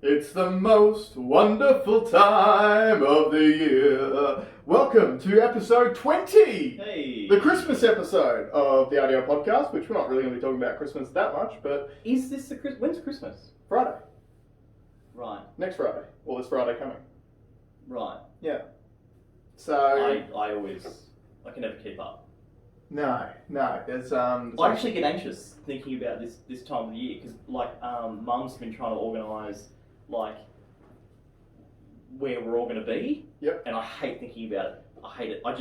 It's the most wonderful time of the year. Welcome to episode 20! Hey! The Christmas episode of the RDO Podcast, which we're not really going to be talking about Christmas that much, but... Is this when's Christmas? Friday. Right. Next Friday. Or this Friday coming. Right. Yeah. So... I can never keep up. No. There's I actually get anxious thinking about this time of the year because, Mum's been trying to organise, where we're all going to be. Yep. And I hate thinking about it. I hate it. I'm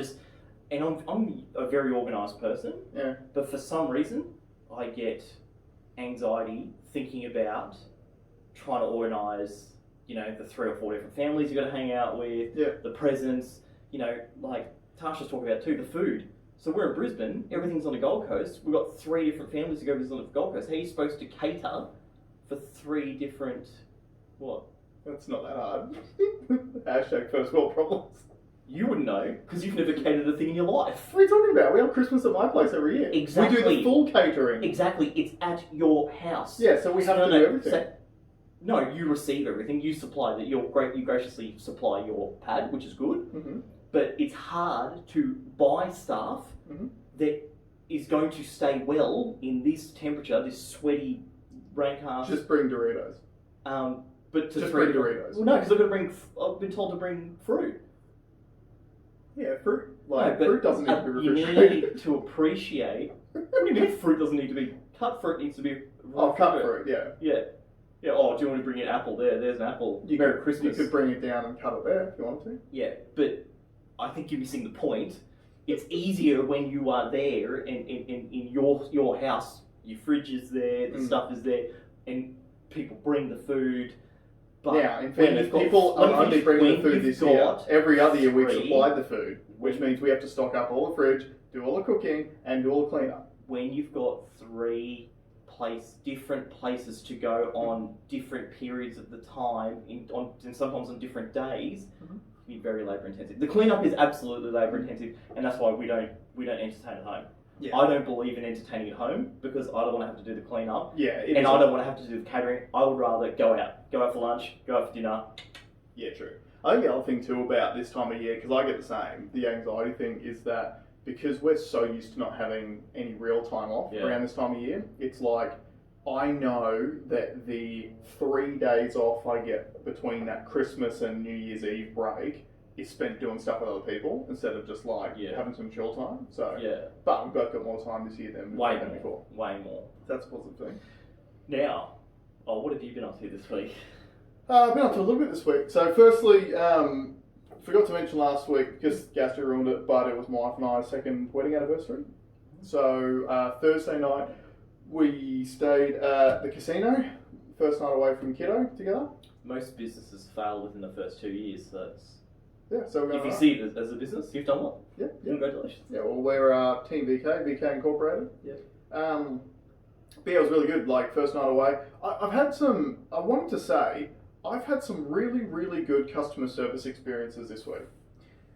a very organised person. Yeah. But for some reason, I get anxiety thinking about trying to organise, the 3 or 4 different families you've got to hang out with, the presents, Tasha's talking about too, the food. So we're in Brisbane, everything's on the Gold Coast, we've got 3 different families to go visit on the Gold Coast. How are you supposed to cater for 3 different, what? That's not that hard. Hashtag first world problems. You wouldn't know, because you've never catered a thing in your life. What are you talking about? We have Christmas at my place every year. Exactly. We do the full catering. Exactly, it's at your house. Yeah, so we have to do everything. No, you receive everything, you supply that. You graciously supply your pad, which is good. Mm-hmm. But it's hard to buy stuff that is going to stay well in this temperature, this sweaty raincast. Just bring Doritos. But to just bring Doritos. Well, no, because I've been told to bring fruit. Yeah, fruit. But fruit doesn't need to be You refrigerated. need to appreciate. What do you mean fruit doesn't need to be cut? Fruit needs to be. Cut fruit. Yeah. Yeah. Yeah. Oh, do you want to bring an apple? There's an apple. Merry Christmas. You could bring it down and cut it there if you wanted to. Yeah, but I think you're missing the point. It's easier when you are there and in your house, your fridge is there, the stuff is there, and people bring the food. But now, in fairness, people are only bringing the food this year. Every other year we've supplied the food, which means we have to stock up all the fridge, do all the cooking, and do all the cleanup. When you've got 3 different places to go on different periods of the time, and sometimes on different days, be very labour intensive. The cleanup is absolutely labour intensive, and that's why we don't entertain at home. Yeah. I don't believe in entertaining at home because I don't want to have to do the cleanup. Yeah, and I don't want to have to do the catering. I would rather go out for lunch, go out for dinner. Yeah, true. I think the other thing too about this time of year, because I get the same, the anxiety thing is that because we're so used to not having any real time off around this time of year, it's like I know that the 3 days off I get between that Christmas and New Year's Eve break is spent doing stuff with other people instead of just having some chill time. So, but we've both got more time this year than we've had before. Way more. That's a positive thing. Now, what have you been up to this week? I've been up to a little bit this week. So, firstly, forgot to mention last week because Gastro ruined it, but it was my wife and I's 2nd wedding anniversary. So, Thursday night, we stayed at the casino, first night away from kiddo together. Most businesses fail within the first 2 years, so it's... Yeah, so if you see it as a business, you've done well. Yeah. Congratulations. Yeah, well, we're Team VK Incorporated. Yeah. But yeah, it was really good, first night away. I've had some really, really good customer service experiences this week.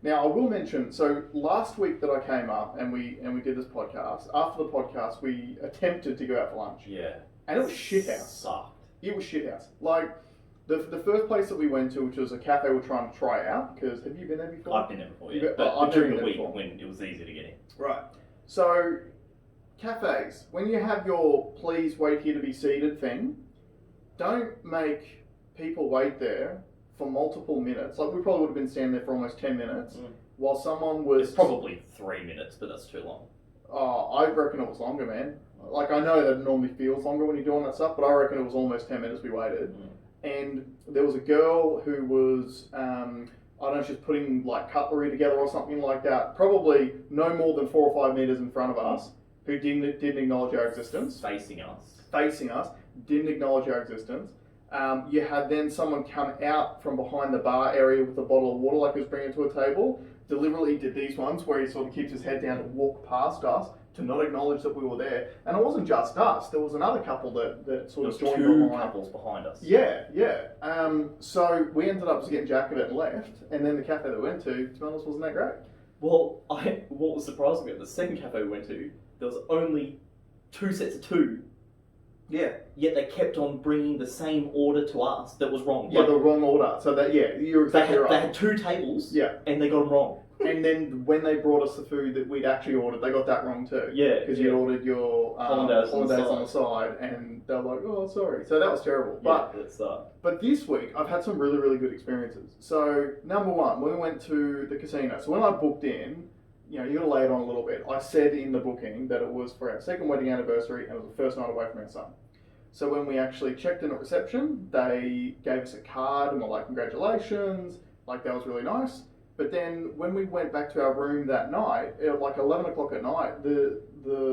Now, I will mention, so last week that I came up and we did this podcast, after the podcast, we attempted to go out for lunch. Yeah. And it was shithouse. Sucked. It was shithouse. The first place that we went to, which was a cafe we're trying to try out, because have you been there before? I've been there before, yeah. But during the week when it was easy to get in. Right. So, cafes, when you have your please wait here to be seated thing, don't make people wait there for multiple minutes. We probably would have been standing there for almost 10 minutes while someone was... It's probably 3 minutes, but that's too long. I reckon it was longer, man. I know that it normally feels longer when you're doing that stuff, but I reckon it was almost 10 minutes we waited. And there was a girl who was, I don't know, she was putting cutlery together or something like that, probably no more than 4 or 5 metres in front of us, who didn't acknowledge our existence. Facing us. Didn't acknowledge our existence. You had then someone come out from behind the bar area with a bottle of water he was bringing to a table, deliberately did these ones where he sort of keeps his head down and walk past us to not acknowledge that we were there. And it wasn't just us. There was another couple that sort of joined behind. 2 couples behind us. Yeah. So we ended up just getting jack of it and left. And then the cafe that we went to be honest, wasn't that great. Well, what was surprising about the second cafe we went to, there was only 2 sets of 2 Yeah. Yet they kept on bringing the same order to us that was wrong. Yeah, the wrong order. So that, you're exactly right. They had 2 tables. Yeah. And they got them wrong. And then when they brought us the food that we'd actually ordered, they got that wrong too. Yeah. Because you'd ordered your hollandaise on the side, and they were like, "Oh, sorry." So that was terrible. But this week, I've had some really, really good experiences. So number one, when we went to the casino. So when I booked in, you got to lay it on a little bit. I said in the booking that it was for our second wedding anniversary, and it was the first night away from our son. So when we actually checked in at reception, they gave us a card and were like, "Congratulations!" Like that was really nice. But then when we went back to our room that night, at like 11 o'clock at night, the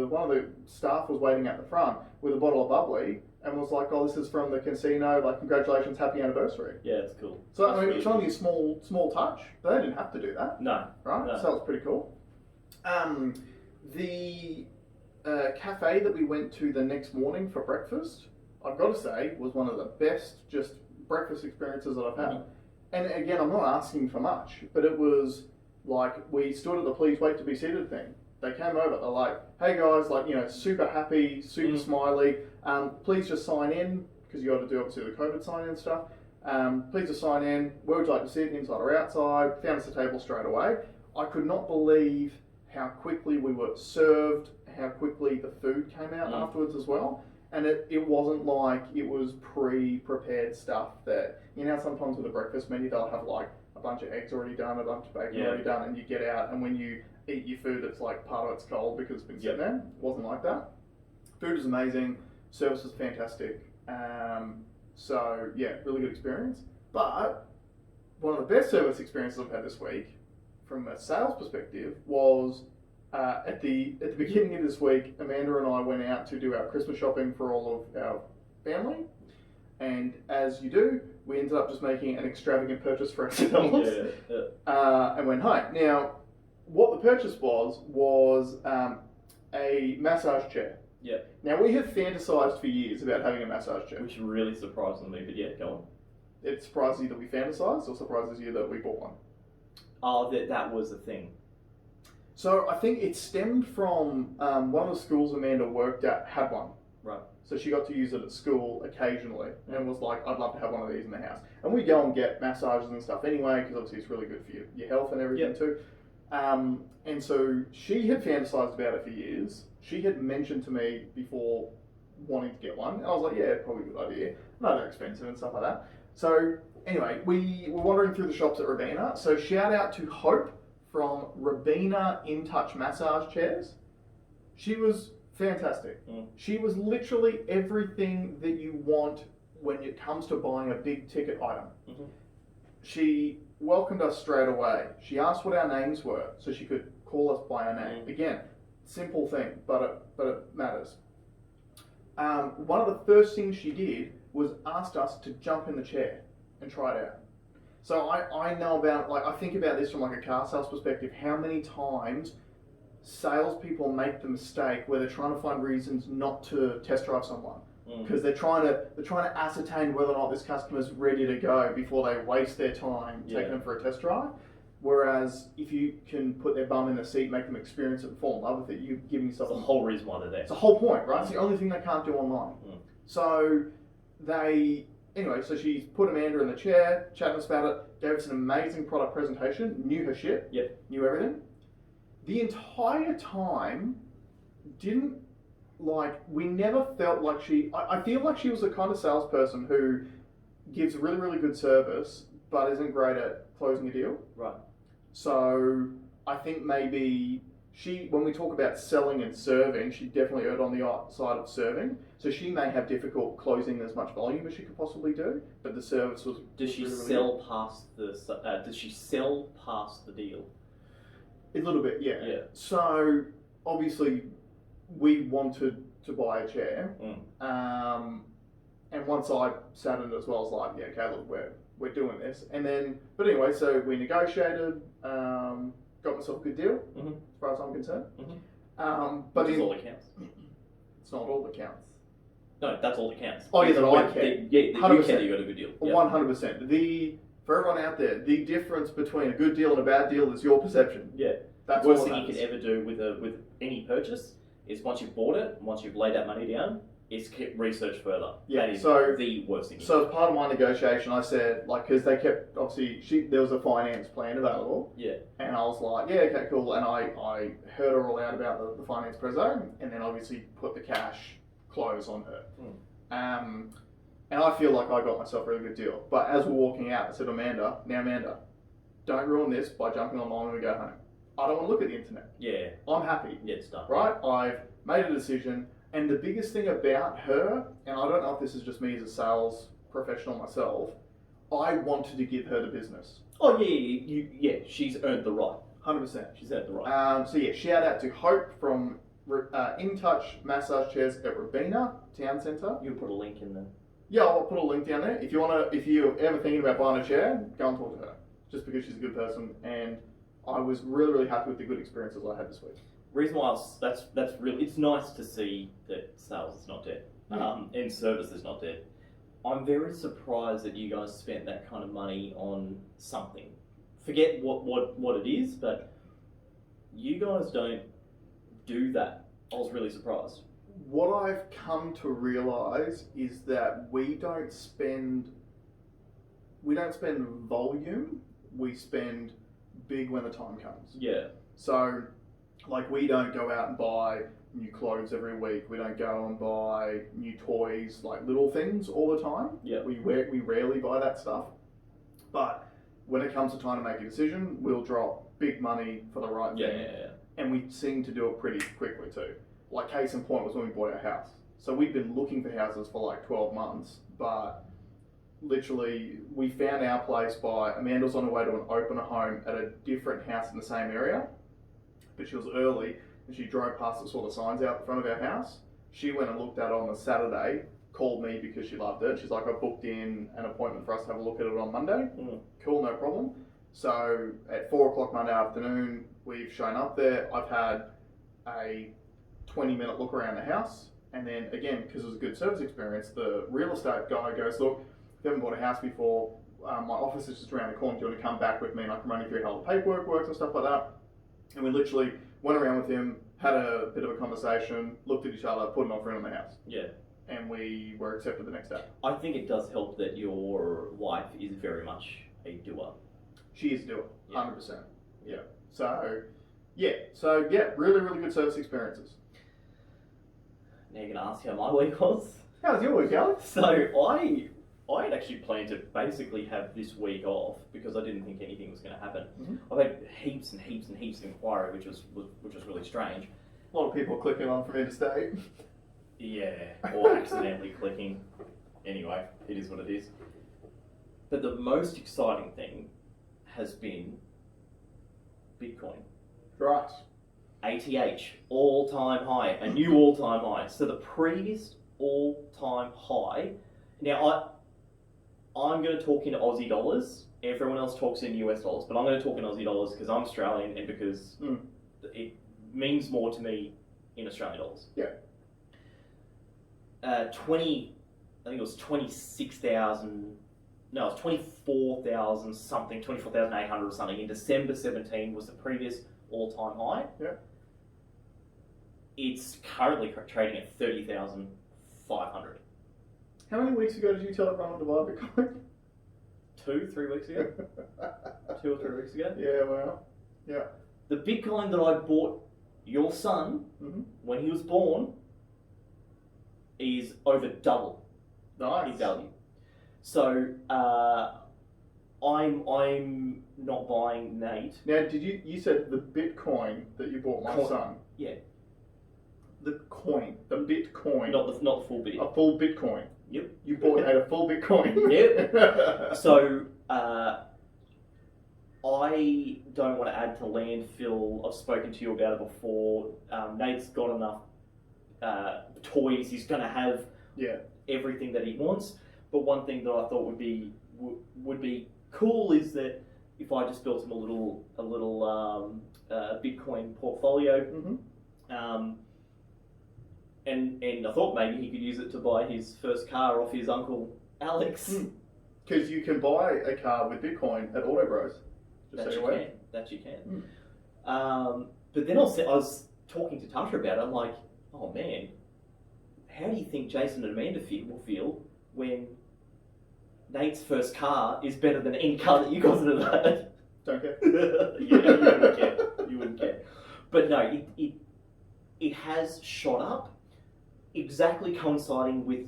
one of the staff was waiting at the front with a bottle of bubbly and was like, "Oh, this is from the casino. Like, congratulations, happy anniversary." Yeah, it's cool. So I mean, it's only a small touch. But they didn't have to do that. No. Right. No. So that was pretty cool. The cafe that we went to the next morning for breakfast, I've got to say, was one of the best just breakfast experiences that I've had. Mm-hmm. And again, I'm not asking for much, but it was like we stood at the "please wait to be seated" thing. They came over, they're like, "Hey guys, like, super happy, super smiley. Please just sign in," because you got to do obviously the COVID sign in stuff. Please just sign in. Where would you like to sit, inside or outside? Found us a table straight away. I could not believe how quickly we were served, how quickly the food came out afterwards as well. And it wasn't like it was pre-prepared stuff that, sometimes with a breakfast menu, they'll have like a bunch of eggs already done, a bunch of bacon already done, and you get out, and when you eat your food, it's like part of it's cold because it's been sitting there. It wasn't like that. Food was amazing. Service was fantastic. So, really good experience. But one of the best service experiences I've had this week, from a sales perspective, was at the beginning of this week, Amanda and I went out to do our Christmas shopping for all of our family, and as you do, we ended up just making an extravagant purchase for ourselves and went home. Now, what the purchase was a massage chair. Yeah. Now, we have fantasized for years about having a massage chair. Which really surprised me, but go on. It surprises you that we fantasized, or surprises you that we bought one? Oh, that was the thing. So I think it stemmed from one of the schools Amanda worked at had one. Right. So she got to use it at school occasionally and was like, "I'd love to have one of these in the house." And we go and get massages and stuff anyway, because obviously it's really good for your health and everything too. And so she had fantasized about it for years. She had mentioned to me before wanting to get one. And I was like, "Yeah, probably a good idea." No, they're expensive and stuff like that. So anyway, we were wandering through the shops at Robina. So shout out to Hope from Robina In Touch Massage Chairs. She was fantastic. She was literally everything that you want when it comes to buying a big ticket item. Mm-hmm. She welcomed us straight away. She asked what our names were so she could call us by our name. Again, simple thing, but it matters. One of the first things she did was asked us to jump in the chair and try it out. So I know about, I think about this from a car sales perspective, how many times salespeople make the mistake where they're trying to find reasons not to test drive someone. Because they're trying to ascertain whether or not this customer's ready to go before they waste their time taking them for a test drive. Whereas if you can put their bum in the seat, make them experience it and fall in love with it, you're giving yourself the whole reason why they're there. It's the whole point, right? It's the only thing they can't do online. So so she's put Amanda in the chair, chatting us about it, gave us an amazing product presentation, knew her shit, knew everything. The entire time, we never felt like I feel like she was the kind of salesperson who gives really, really good service, but isn't great at closing a deal. Right. So I think maybe when we talk about selling and serving, she definitely erred on the side of serving. So she may have difficult closing as much volume as she could possibly do, but the service was. Does she sell past the deal? A little bit, yeah. So obviously, we wanted to buy a chair, and once I sat in it as well, I was like, "Yeah, okay, look, we're doing this." And then, but anyway, so we negotiated. Got myself a good deal, as far as I'm concerned. But it's all that counts. It's not all that counts. No, that's all that counts. Oh yeah, that I care. You got a good deal. 100%. For everyone out there, the difference between a good deal and a bad deal is your perception. Yeah. That's the worst thing you could ever do with any purchase is once you've bought it, once you've laid that money down, is keep research further. Yeah, that is so the worst thing. So as part of my negotiation, I said, like, because they kept, obviously, there was a finance plan available. Yeah. And I was like, yeah, okay, cool. And I heard her all out about the finance prezzo, and then obviously put the cash close on her. And I feel like I got myself a really good deal. But as we're walking out, I said, Amanda, don't ruin this by jumping online when we go home. I don't want to look at the internet. Yeah. I'm happy. Yeah, it's done. Right? I've made a decision. And the biggest thing about her, and I don't know if this is just me as a sales professional myself, I wanted to give her the business. Oh, yeah, she's earned the right. 100%. She's earned the right. So yeah, shout out to Hope from In Touch Massage Chairs at Robina Town Centre. You'll put a link in there. Yeah, I'll put a link down there. If you're ever thinking about buying a chair, go and talk to her. Just because she's a good person, and I was really, really happy with the good experiences I had this week. Reason why that's really, it's nice to see that sales is not dead, and service is not dead. I'm very surprised that you guys spent that kind of money on something. Forget what it is, but you guys don't do that. I was really surprised. What I've come to realise is that we don't spend volume, we spend big when the time comes. Yeah. So, like, we don't go out and buy new clothes every week. We don't go and buy new toys, like little things all the time. Yeah. We rarely buy that stuff. But when it comes to time to make a decision, we'll drop big money for the right thing. Yeah. And we seem to do it pretty quickly too. Like, case in point was when we bought our house. So we've been looking for houses for like 12 months, but literally we found our place by Amanda was on her way to an open home at a different house in the same area, but she was early and she drove past and saw the signs out in front of our house. She went and looked at it on the Saturday, called me because she loved it. She's like, I booked in an appointment for us to have a look at it on Monday. Cool, no problem. So at 4 o'clock Monday afternoon, we've shown up there. I've had a 20-minute look around the house. And then again, because it was a good service experience, the real estate guy goes, look, if you haven't bought a house before, my office is just around the corner. Do you want to come back with me and I can run you through how the paperwork works and stuff like that? And we literally went around with him, had a bit of a conversation, looked at each other, put an offer in on the house. Yeah. And we were accepted the next day. I think it does help that your wife is very much a doer. She is a doer, 100%. Yeah. So, really, really good service experiences. Now you're going to ask how my week was? How's your week, Alex? So I had actually planned to basically have this week off because I didn't think anything was going to happen. I've had heaps and heaps and heaps of inquiry, which was really strange. A lot of people clicking on from interstate. Yeah, or accidentally clicking. Anyway, it is what it is. But the most exciting thing has been Bitcoin. Right. ATH, all-time high, a new all-time high. So the previous all-time high. Now, I'm going to talk in Aussie dollars. Everyone else talks in US dollars, but I'm going to talk in Aussie dollars because I'm Australian and because it means more to me in Australian dollars. Yeah. I think it was 26,000. No, it was 24,000 something, 24,800 or something. In December 17 was the previous all-time high. Yeah. It's currently trading at 30,500. How many weeks ago did you tell everyone to buy Bitcoin? 3 weeks ago. 2 or 3 weeks ago. Yeah, well, yeah. The Bitcoin that I bought your son when he was born is over double in value. So I'm not buying Nate. Now, you said the Bitcoin that you bought my son? Yeah. The coin, the Bitcoin. Not the full bit. A full Bitcoin. Yep. You bought Nate a full Bitcoin. Yep. So I don't want to add to landfill. I've spoken to you about it before. Nate's got enough toys. He's going to have everything that he wants. But one thing that I thought would be cool is that if I just built him a little Bitcoin portfolio, and I thought maybe he could use it to buy his first car off his uncle Alex. Because you can buy a car with Bitcoin at Auto Bros. That you can. But then I was talking to Tasha about it. I'm like, oh man, how do you think Jason and Amanda will feel when Nate's first car is better than any car that you guys have ever had? Don't care. You wouldn't care. You wouldn't care. But no, it has shot up, exactly coinciding with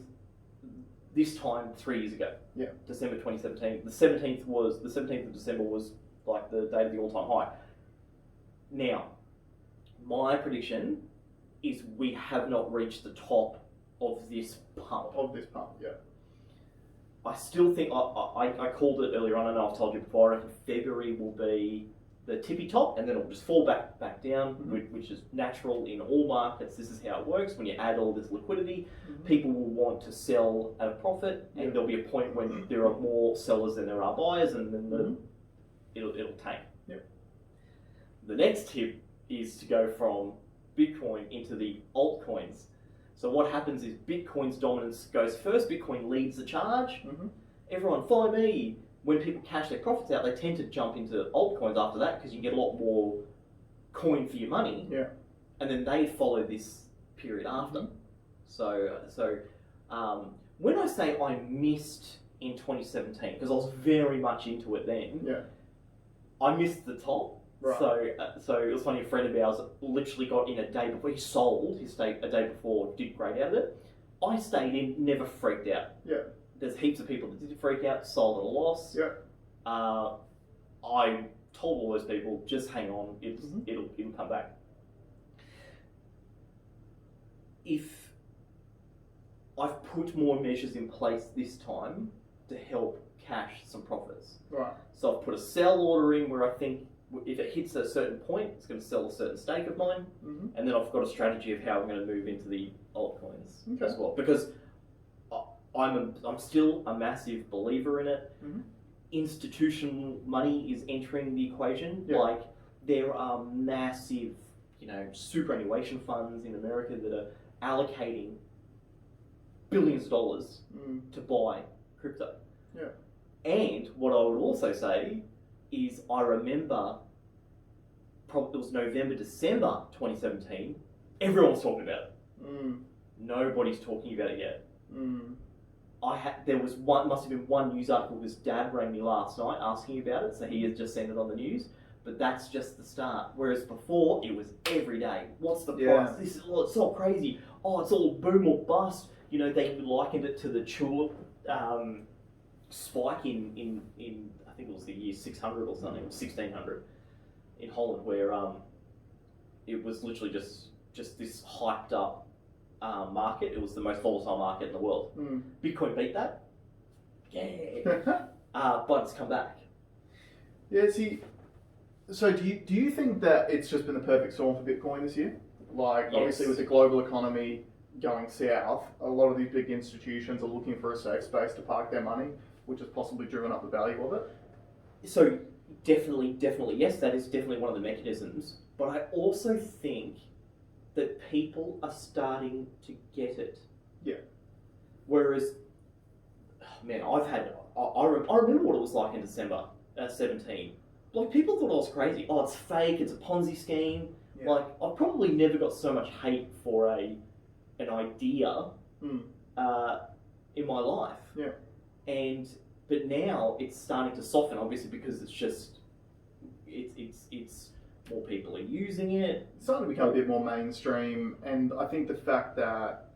this time 3 years ago. Yeah. December 2017. The 17th of December was like the date of the all-time high. Now, my prediction is we have not reached the top of this pump. Yeah. I still think, I called it earlier on, I know I've told you before, I reckon February will be the tippy top and then it'll just fall back down, which is natural in all markets. This is how it works. When you add all this liquidity, people will want to sell at a profit and there'll be a point when there are more sellers than there are buyers and then it'll tank. Yep. The next tip is to go from Bitcoin into the altcoins. So what happens is Bitcoin's dominance goes first. Bitcoin leads the charge. Everyone follow me. When people cash their profits out, they tend to jump into altcoins after that because you can get a lot more coin for your money. Yeah. And then they follow this period after. So when I say I missed in 2017, because I was very much into it then, I missed the top. Right. So it was funny, a friend of ours literally got in a day before, he sold his stake a day before, did great out of it. I stayed in, never freaked out. Yeah. There's heaps of people that did freak out, sold at a loss. Yeah. I told all those people, just hang on, it'll come back. If I've put more measures in place this time to help cash some profits. Right. So I've put a sell order in where I think if it hits a certain point, it's going to sell a certain stake of mine. And then I've got a strategy of how I'm going to move into the altcoins as well. Because I'm still a massive believer in it. Institutional money is entering the equation. Yeah. Like there are massive, superannuation funds in America that are allocating billions of dollars to buy crypto. Yeah. And what I would also say is I remember, probably it was November, December 2017, everyone was talking about it. Nobody's talking about it yet. There was must have been one news article, his dad rang me last night asking about it, so he had just seen it on the news, but that's just the start. Whereas before, it was every day. What's the price? This is, it's all crazy. Oh, it's all boom or bust. They likened it to the tulip spike in I think it was the year 600 or something, or 1600 in Holland, where it was literally just this hyped up market. It was the most volatile market in the world. Bitcoin beat that. But it's come back. Yeah, see, so do you think that it's just been the perfect storm for Bitcoin this year? Like, obviously with the global economy going south, a lot of these big institutions are looking for a safe space to park their money, which has possibly driven up the value of it. So definitely, yes, that is definitely one of the mechanisms. But I also think that people are starting to get it. Yeah. Whereas, man, I remember what it was like in December 17. Like, people thought I was crazy. Oh, it's fake, it's a Ponzi scheme. Yeah. Like, I've probably never got so much hate for an idea in my life. Yeah. But now it's starting to soften, obviously, because it's more people are using it. It's starting to become a bit more mainstream, and I think the fact that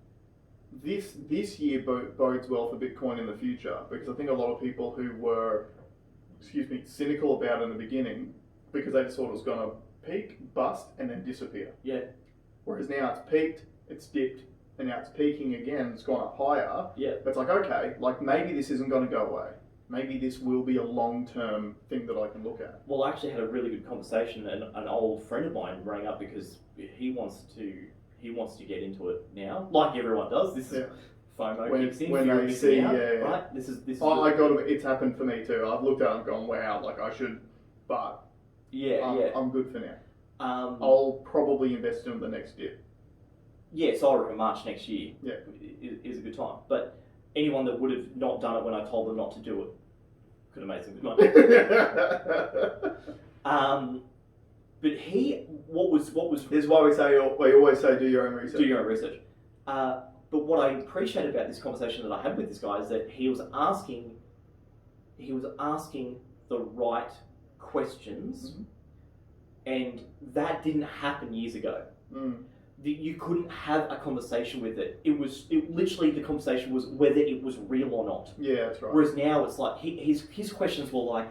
this year bodes well for Bitcoin in the future, because I think a lot of people who were, cynical about it in the beginning, because they just thought it was going to peak, bust, and then disappear. Yeah. Whereas now it's peaked, it's dipped, and now it's peaking again, it's gone up higher. Yeah. But it's like, okay, like maybe this isn't going to go away. Maybe this will be a long-term thing that I can look at. Well, I actually had a really good conversation, and an old friend of mine rang up because he wants to get into it now, like everyone does. This is FOMO kicks in. When they see, right? This is. It's happened for me too. I've looked at it and gone, wow, like I should, but I'm good for now. I'll probably invest in the next dip. Yeah, so I reckon March next year is a good time. But anyone that would have not done it when I told them not to do it could have made some good money. But what was This is why we always say do your own research. Do your own research. But what I appreciate about this conversation that I had with this guy is that he was asking the right questions, and that didn't happen years ago. You couldn't have a conversation with it. It literally, the conversation was whether it was real or not. Yeah, that's right. Whereas now it's like his questions were like,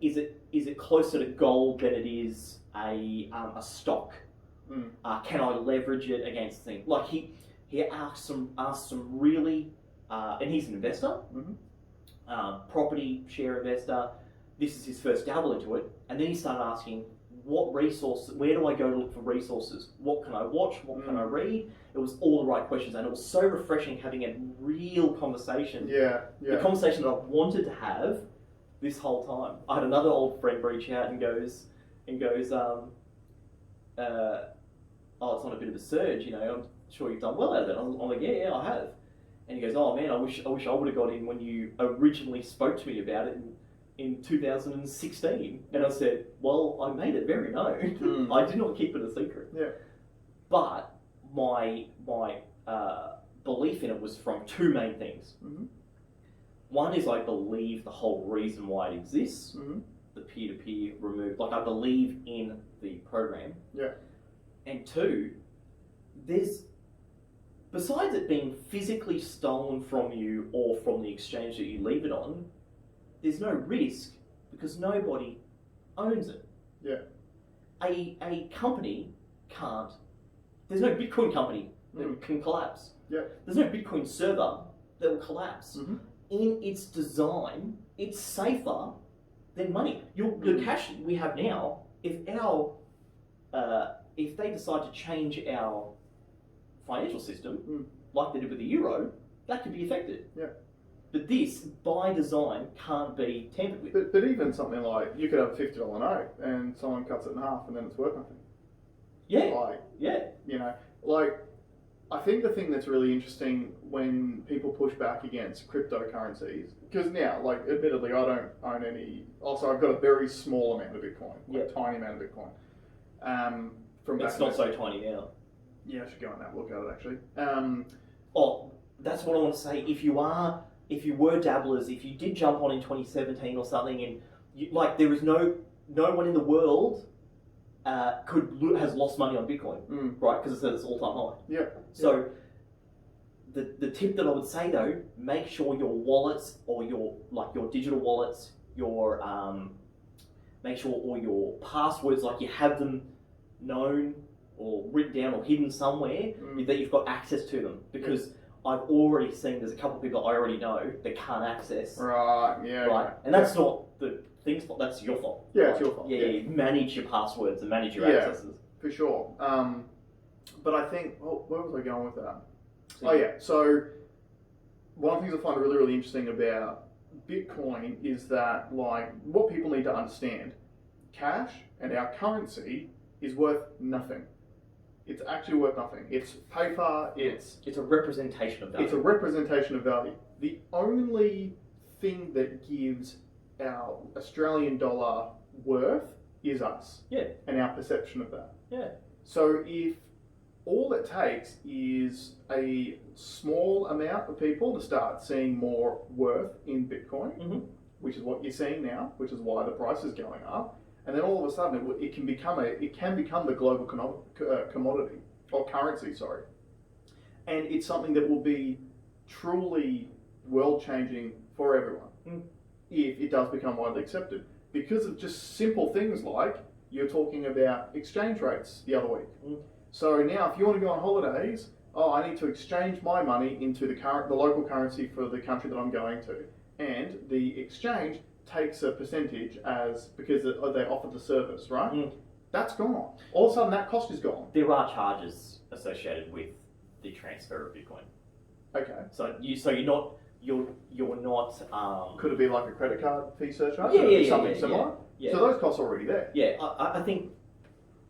is it closer to gold than it is a stock? Can I leverage it against things? Like he asked some really, and he's an investor, property share investor. This is his first dabble into it, and then he started asking, what resources? Where do I go to look for resources? What can I watch? What can I read? It was all the right questions, and it was so refreshing having a real conversation. Yeah. The conversation that I wanted to have this whole time. I had another old friend reach out and goes, oh, it's on a bit of a surge, I'm sure you've done well out of it. I'm like, yeah, I have. And he goes, oh man, I wish I would have got in when you originally spoke to me about it in 2016. And I said, well, I made it very known. I did not keep it a secret. Yeah. But my belief in it was from two main things. One is I believe the whole reason why it exists, the peer-to-peer remove, like I believe in the program. Yeah. And two, besides it being physically stolen from you or from the exchange that you leave it on, there's no risk because nobody owns it. Yeah. A company can't. There's no Bitcoin company that can collapse. Yeah. There's no Bitcoin server that will collapse. In its design, it's safer than money. The cash we have now, if they decide to change our financial system, like they did with the euro, that could be affected. Yeah. But this, by design, can't be tampered with. But even something like, you could have a $50 note and someone cuts it in half and then it's worth nothing. Yeah. I think the thing that's really interesting when people push back against cryptocurrencies, because now, admittedly, I don't own any. Also, I've got a very small amount of Bitcoin, a tiny amount of Bitcoin. It's not so tiny now. Yeah, I should go and have a look at it actually. That's what I want to say. If you were dabblers, if you did jump on in 2017 or something, and there is no one in the world has lost money on Bitcoin, right? Because it says it's all-time high. Yeah. So the tip that I would say though, make sure your wallets or your digital wallets, make sure all your passwords, you have them known or written down or hidden somewhere, that you've got access to them. Because I've already seen there's a couple of people I already know that can't access. Right. Yeah. Right. And that's not the thing's fault. That's your fault. Yeah, it's your fault. Yeah. Manage your passwords and manage your accesses. For sure. But I think, where was I going with that? So one of the things I find really, really interesting about Bitcoin is that, what people need to understand, cash and our currency is worth nothing. It's actually worth nothing. It's paper, it's a representation of value. It's a representation of value. The only thing that gives our Australian dollar worth is us. Yeah. And our perception of that. Yeah. So if all it takes is a small amount of people to start seeing more worth in Bitcoin, which is what you're seeing now, which is why the price is going up, and then all of a sudden it can become the global commodity or currency, and it's something that will be truly world changing for everyone if it does become widely accepted, because of just simple things like you're talking about exchange rates the other week. So now, if you want to go on holidays, I need to exchange my money into the local currency for the country that I'm going to, and the exchange takes a percentage because they offer the service, right? That's gone. All of a sudden, that cost is gone. There are charges associated with the transfer of Bitcoin. Okay. So you're not. Could it be like a credit card fee surcharge? Something similar. Yeah. So those costs are already there. Yeah, I think.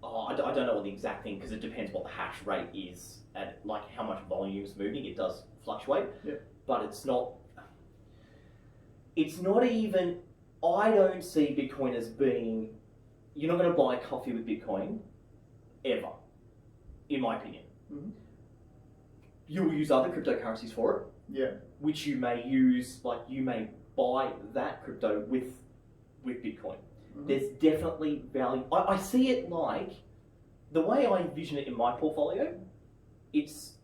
I don't know what the exact thing, because it depends what the hash rate is and how much volume is moving. It does fluctuate. Yeah. But it's not even. I don't see Bitcoin as being. You're not going to buy coffee with Bitcoin, ever, in my opinion. you will use other cryptocurrencies for it. Yeah. Which you may use, like you may buy that crypto with Bitcoin. Mm-hmm. There's definitely value. I see it like, the way I envision it in my portfolio, it's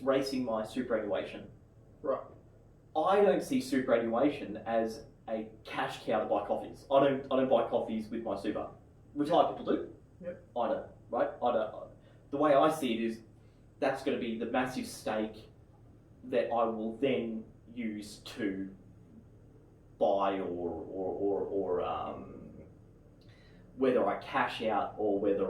racing my superannuation. Right. I don't see superannuation as a cash cow to buy coffees. I don't buy coffees with my super. Retired people do. Yep. I don't. Right. I don't. The way I see it is, that's going to be the massive stake that I will then use to buy or whether I cash out or whether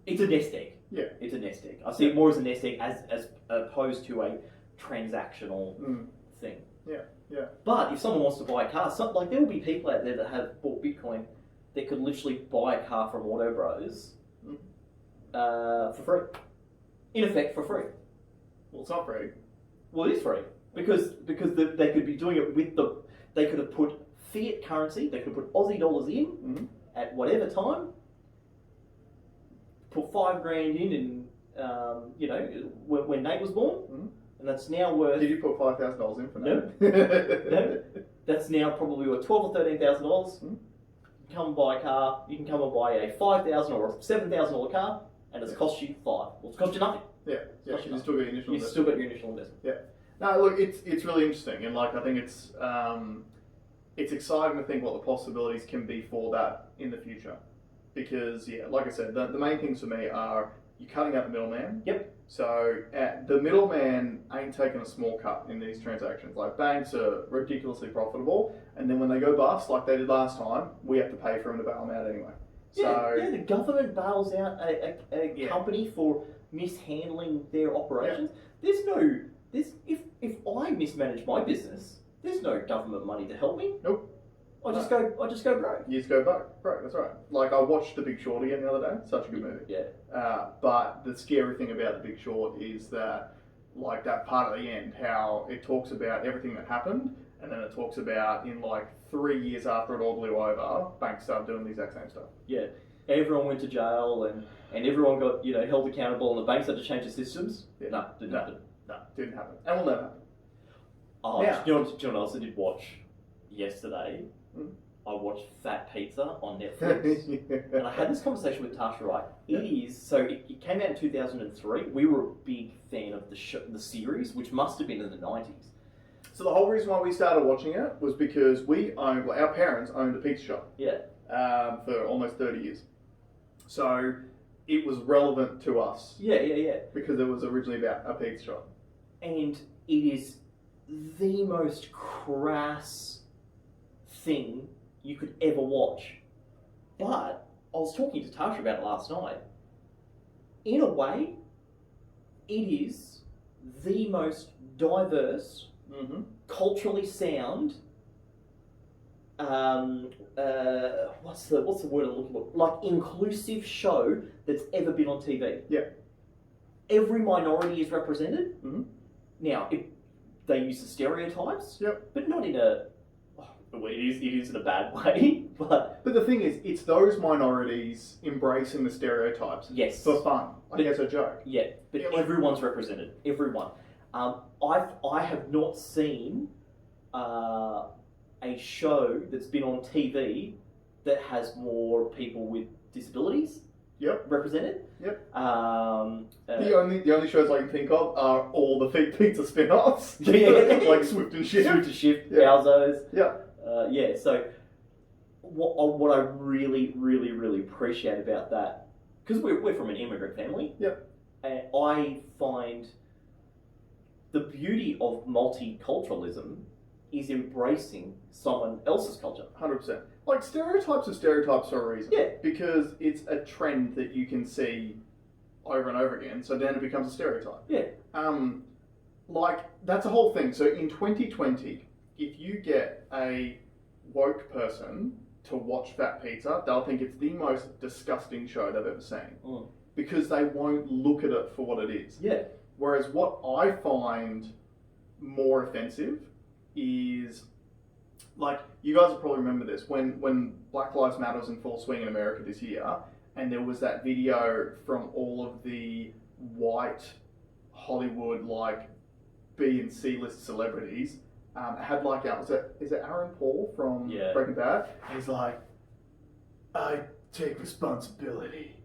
it's a nest egg. Yeah. It's a nest egg. I see it more as a nest egg as opposed to a transactional thing. Yeah. Yeah. But if someone wants to buy a car, like there will be people out there that have bought Bitcoin that could literally buy a car from Auto Bros for free. In effect, for free. Well, it's not free. Well, it is free because they could be doing it with they could have put fiat currency, they could put Aussie dollars in at whatever time, put $5,000 in, and when Nate was born, and that's now worth. Did you put $5,000 in for Nate? No. That's now probably worth $12,000 or $13,000. Come and buy a car. You can come and buy a $5,000 or a $7,000 car, and it's cost you $5,000. Well, it's cost you nothing. Yeah. You still got your initial investment. You've still got your initial investment. Yeah. No, look, it's really interesting, and like I think it's exciting to think what the possibilities can be for that in the future, because like I said, the main things for me are you're cutting out the middleman. Yep. So the middleman ain't taking a small cut in these transactions. Like banks are ridiculously profitable, and then when they go bust, like they did last time, we have to pay for them to bail them out anyway. Yeah, the government bails out a company for mishandling their operations. Yeah. If I mismanage my business, there's no government money to help me. Nope. I just go broke. You just go broke. That's right. Like I watched The Big Short again the other day. Such a good movie. Yeah. But the scary thing about The Big Short is that, like that part at the end, how it talks about everything that happened, and then it talks about in like 3 years after it all blew over, banks started doing the exact same stuff. Yeah. Everyone went to jail and everyone got held accountable, and the banks had to change the systems. Yeah. No, didn't happen. No, didn't happen, and will never happen. Oh, do you know what else I did watch yesterday? I watched Fat Pizza on Netflix, and I had this conversation with Tasha Wright. It came out in 2003. We were a big fan of the series, which must have been in the 90s. So the whole reason why we started watching it was because our parents owned a pizza shop. Yeah. For almost 30 years. So it was relevant to us. Yeah. Because it was originally about a pizza shop. And it is the most crass thing you could ever watch. But I was talking to Tasha about it last night. In a way, it is the most diverse, culturally sound, what's the word I'm looking for? Like inclusive show that's ever been on TV. Yeah. Every minority is represented. Now, they use the stereotypes. Yep. But not in it is in a bad way. But the thing is, it's those minorities embracing the stereotypes. Yes. For fun. Like as a joke. Yeah. But everyone's represented. Everyone. I have not seen a show that's been on TV that has more people with disabilities represented. Yep. The only shows I can think of are all the Pizza spin-offs. Like Swift and Shift. Bowzo's. Yeah. So what I really, really, really appreciate about that, because we're from an immigrant family. Yep. And I find the beauty of multiculturalism is embracing someone else's culture. 100%. Like stereotypes are stereotypes for a reason. Yeah. Because it's a trend that you can see over and over again, so then it becomes a stereotype. Yeah. Like that's a whole thing. So in 2020, if you get a woke person to watch Fat Pizza, they'll think it's the most disgusting show they've ever seen. Because they won't look at it for what it is. Yeah. Whereas what I find more offensive is, like, you guys will probably remember this, when Black Lives Matter was in full swing in America this year, and there was that video from all of the white Hollywood like B and C list celebrities had like is it Aaron Paul from Breaking Bad? And he's like, I take responsibility.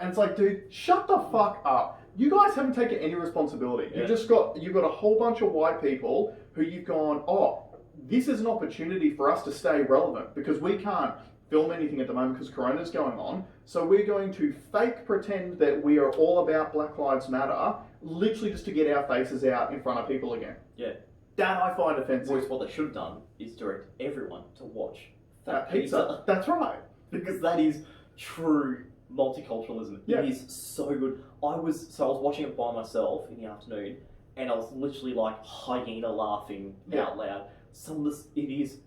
And it's like, dude, shut the fuck up. You guys haven't taken any responsibility. Yeah. You've got a whole bunch of white people who you've gone, oh, this is an opportunity for us to stay relevant because we can't film anything at the moment because Corona's going on. So we're going to fake pretend that we are all about Black Lives Matter, literally just to get our faces out in front of people again. Yeah. That I find offensive. Whereas what they should have done is direct everyone to watch Fat Pizza. That's right. Because that is true multiculturalism. Yeah. It is so good. I was watching it by myself in the afternoon, and I was literally like hyena laughing out loud. Some of this, it is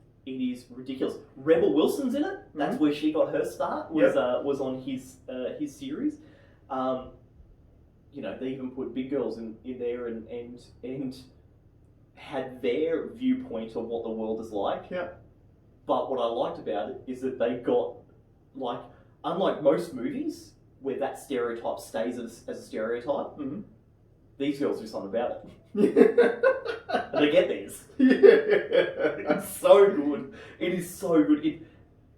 ridiculous. Rebel Wilson's in it. That's where she got her start. Was on his series. They even put big girls in there and had their viewpoint of what the world is like. Yeah. But what I liked about it is that they got, like, unlike most movies where that stereotype stays as a stereotype, these girls do something about it. And they get these. It's so good. It is so good. It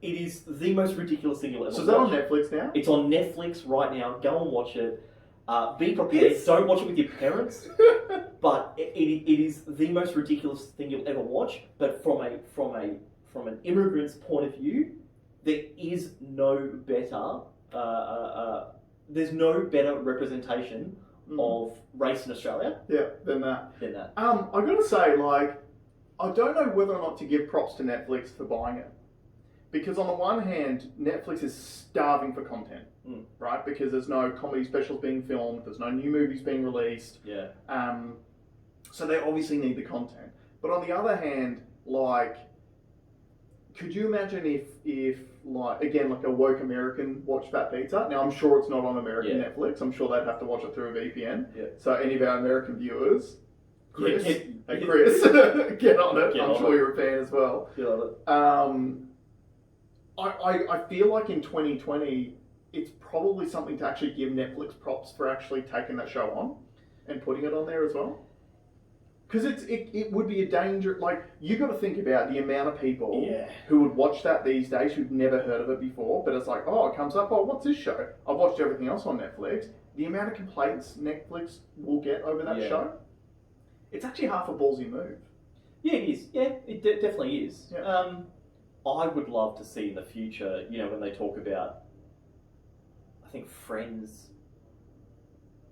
is the most ridiculous thing you'll ever watch. So is that on Netflix now? It's on Netflix right now. Go and watch it. Be prepared. Don't watch it with your parents. But it is the most ridiculous thing you'll ever watch. But from an immigrant's point of view, there is no better. There's no better representation of race in Australia. Yeah, than that. I've got to say, like, I don't know whether or not to give props to Netflix for buying it. Because on the one hand, Netflix is starving for content, right? Because there's no comedy specials being filmed, there's no new movies being released. Yeah. So they obviously need the content. But on the other hand, like, could you imagine if like, again, like a woke American watched Fat Pizza? Now, I'm sure it's not on American Netflix. I'm sure they'd have to watch it through a VPN. Yeah. So any of our American viewers, Chris, Chris, get on it. I'm sure you're a fan as well. Get on it. I feel like in 2020, it's probably something to actually give Netflix props for actually taking that show on and putting it on there as well. Because it would be a danger. Like, you got to think about the amount of people who would watch that these days who've never heard of it before. But it's like, oh, it comes up. Oh, what's this show? I've watched everything else on Netflix. The amount of complaints Netflix will get over that show, it's actually half a ballsy move. Yeah, it is. Yeah, it definitely is. Yeah. I would love to see in the future, when they talk about, I think Friends,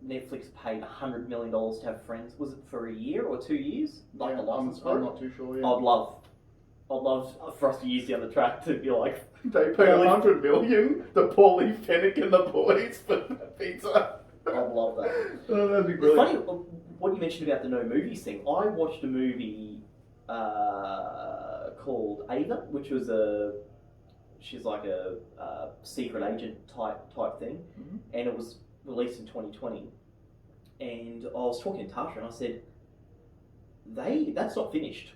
Netflix paid $100 million to have Friends. Was it for a year or 2 years? Like the license for it? I'm not too sure. Yeah. I'd love for us to use down the track to be like, they pay $100 million to Paulie Fennick and the boys for that pizza. I'd love that. Oh, that'd be brilliant. It's funny what you mentioned about the no movies thing. I watched a movie called Ava, which was she's like a secret agent type thing, and it was released in 2020. And I was talking to Tasha, and I said, that's not finished.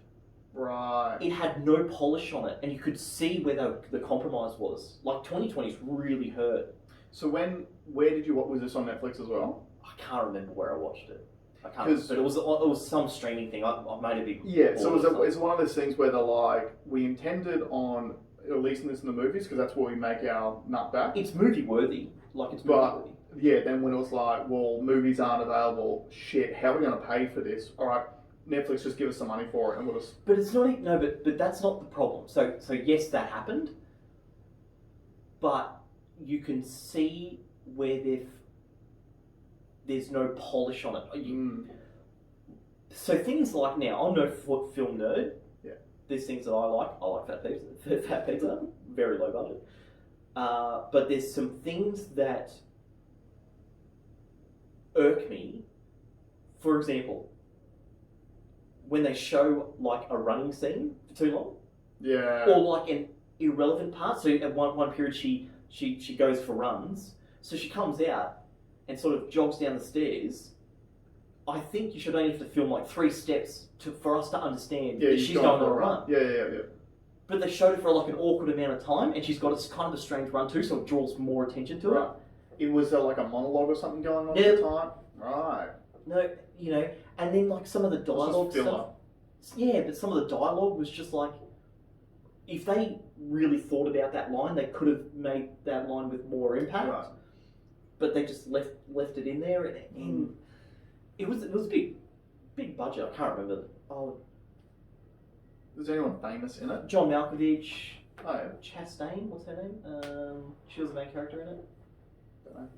Right. It had no polish on it, and you could see where the compromise was. Like, 2020's really hurt. So was this on Netflix as well? I can't remember where I watched it. I can't remember, but it was some streaming thing. I made a big... Yeah, so it's one of those things where they're like, we intended on releasing this in the movies because that's where we make our nut back. It's movie worthy. Worthy. Yeah, then when it was like, well, movies aren't available, shit, how are we going to pay for this? All right, Netflix, just give us some money for it and we'll just... But it's not... No, but that's not the problem. So yes, that happened, but you can see where there's no polish on it. So things like now, I'm no film nerd. Yeah. There's things that I like. I like Fat Pizza, very low budget. But there's some things that irk me. For example, when they show like a running scene for too long. Yeah. Or like an irrelevant part. So at one period she goes for runs. So she comes out and sort of jogs down the stairs. I think you should only have to film like 3 steps for us to understand that she's going on a run. Yeah. But they showed it for like an awkward amount of time, and she's got a strange run too, so it draws more attention to it. It was like a monologue or something going on at the time. Right. No, you know, and then like some of the dialogue stuff. Yeah, but some of the dialogue was just like, if they really thought about that line, they could have made that line with more impact. Right. But they just left it in there, and it was a big budget. I can't remember. Oh, is anyone famous in it? John Malkovich. Oh yeah. Chastain, what's her name? She was the main character in it. Don't know.